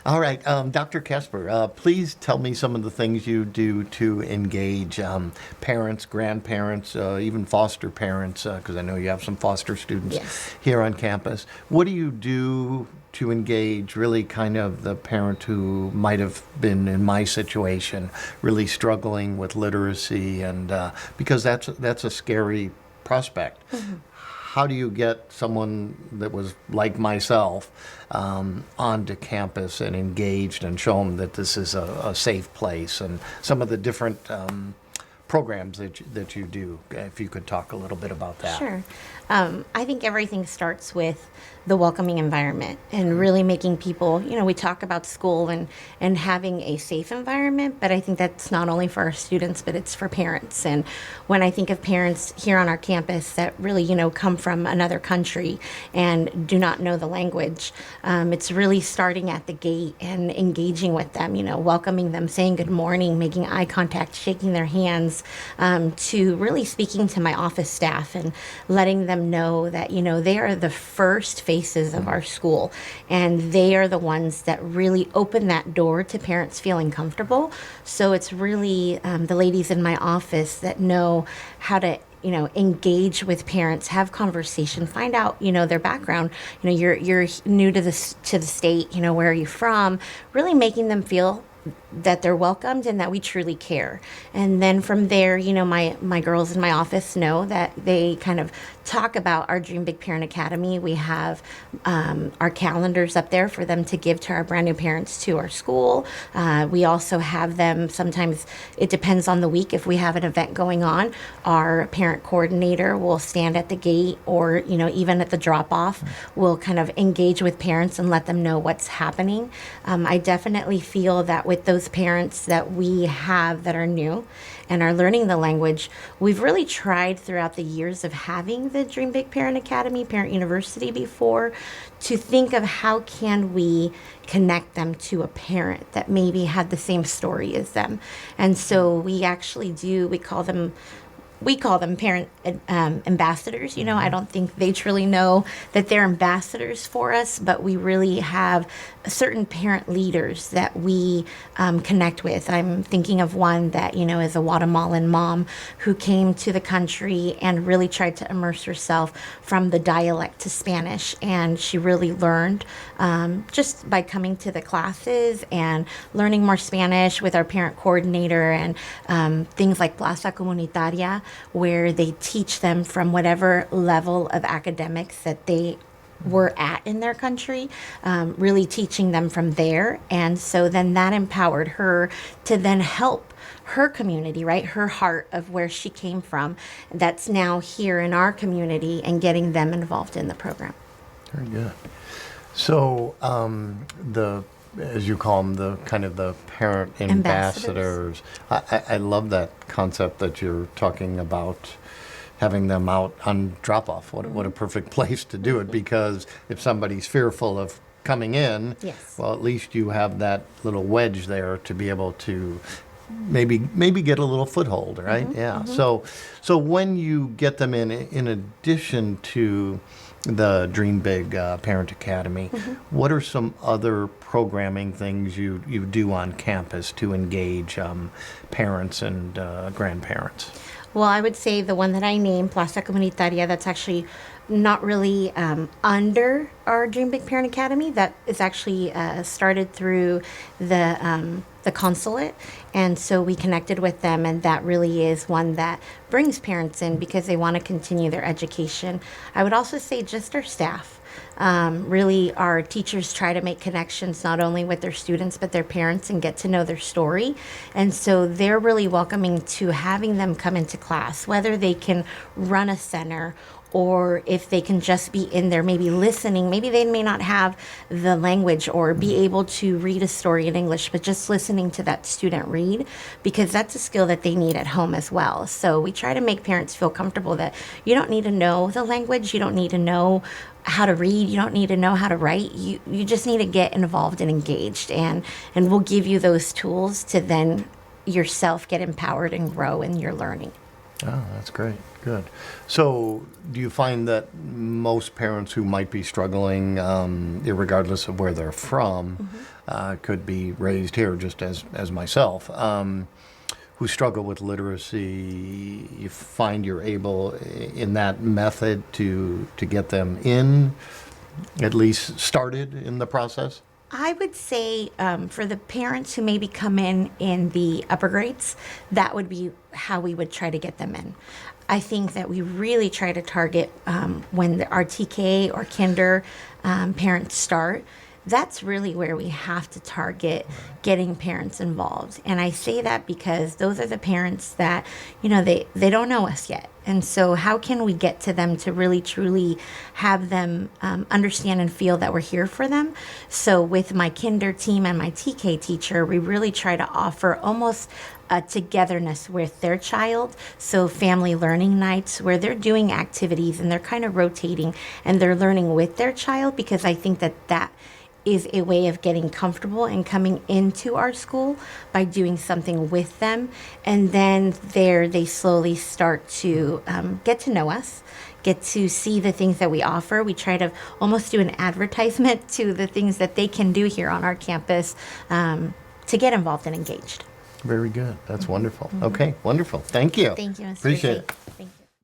All right, Dr. Casper, please tell me some of the things you do to engage parents, grandparents, even foster parents, because I know you have some foster students Yes. here on campus. What do you do to engage really kind of the parent who might have been in my situation, really struggling with literacy, and because that's a scary prospect. How do you get someone that was like myself onto campus and engaged and show them that this is a safe place and some of the different programs that you do? If you could talk a little bit about that. Sure. I think everything starts with the welcoming environment and really making people, we talk about school and having a safe environment, but I think that's not only for our students, but it's for parents. And when I think of parents here on our campus that really, come from another country and do not know the language, it's really starting at the gate and engaging with them, welcoming them, saying good morning, making eye contact, shaking their hands, to really speaking to my office staff and letting them know that, they are the first faces of our school, and they are the ones that really open that door to parents feeling comfortable. So it's really the ladies in my office that know how to engage with parents, have conversation, find out their background. You're new to the state, where are you from, really making them feel that they're welcomed and that we truly care. And then from there, my girls in my office know that they kind of talk about our Dream Big Parent Academy. We have our calendars up there for them to give to our brand new parents to our school. We also have them, sometimes it depends on the week, if we have an event going on, our parent coordinator will stand at the gate or, even at the drop off, will kind of engage with parents and let them know what's happening. I definitely feel that with those parents that we have that are new and are learning the language, we've really tried throughout the years of having the Dream Big Parent Academy, Parent University before, to think of how can we connect them to a parent that maybe had the same story as them. And so we actually do, we call them parent ambassadors. I don't think they truly know that they're ambassadors for us, but we really have certain parent leaders that we connect with. I'm thinking of one that, is a Guatemalan mom who came to the country and really tried to immerse herself from the dialect to Spanish. And she really learned just by coming to the classes and learning more Spanish with our parent coordinator and things like Plaza Comunitaria, where they teach them from whatever level of academics that they were at in their country, really teaching them from there. And so then that empowered her to then help her community, right? Her heart of where she came from, that's now here in our community, and getting them involved in the program. Very good. So as you call them, the kind of the parent ambassadors. I love that concept that you're talking about, having them out on drop-off. What a perfect place to do it, because if somebody's fearful of coming in, Yes. well, at least you have that little wedge there to be able to maybe get a little foothold, right? Yeah. So when you get them in addition to the Dream Big Parent Academy, what are some other programming things you do on campus to engage parents and grandparents? Well, I would say the one that I named, Plaza Comunitaria, that's actually not really under our Dream Big Parent Academy. That is actually started through the consulate, and so we connected with them, and that really is one that brings parents in because they want to continue their education. I would also say just our staff. Really, our teachers try to make connections not only with their students but their parents and get to know their story. And so they're really welcoming to having them come into class, whether they can run a center or if they can just be in there maybe listening. Maybe they may not have the language or be able to read a story in English, but just listening to that student read, because that's a skill that they need at home as well. So we try to make parents feel comfortable that you don't need to know the language, you don't need to know how to read, you don't need to know how to write, you just need to get involved and engaged, and we'll give you those tools to then yourself get empowered and grow in your learning. Oh, that's great. Good. So, do you find that most parents who might be struggling, regardless of where they're from, could be raised here, just as myself, who struggle with literacy, you find you're able in that method to get them in, at least started in the process? I would say for the parents who maybe come in the upper grades, that would be how we would try to get them in. I think that we really try to target when our TK or kinder parents start. That's really where we have to target getting parents involved. And I say that because those are the parents that, they don't know us yet. And so how can we get to them to really truly have them understand and feel that we're here for them? So with my kinder team and my TK teacher, we really try to offer almost a togetherness with their child. So family learning nights where they're doing activities and they're kind of rotating and they're learning with their child, because I think that is a way of getting comfortable and coming into our school by doing something with them. And then there they slowly start to get to know us, get to see the things that we offer. We try to almost do an advertisement to the things that they can do here on our campus to get involved and engaged. Very good. That's wonderful. Okay, wonderful. Thank you. Thank you, Mr. Appreciate Ritchie. it. Thank you.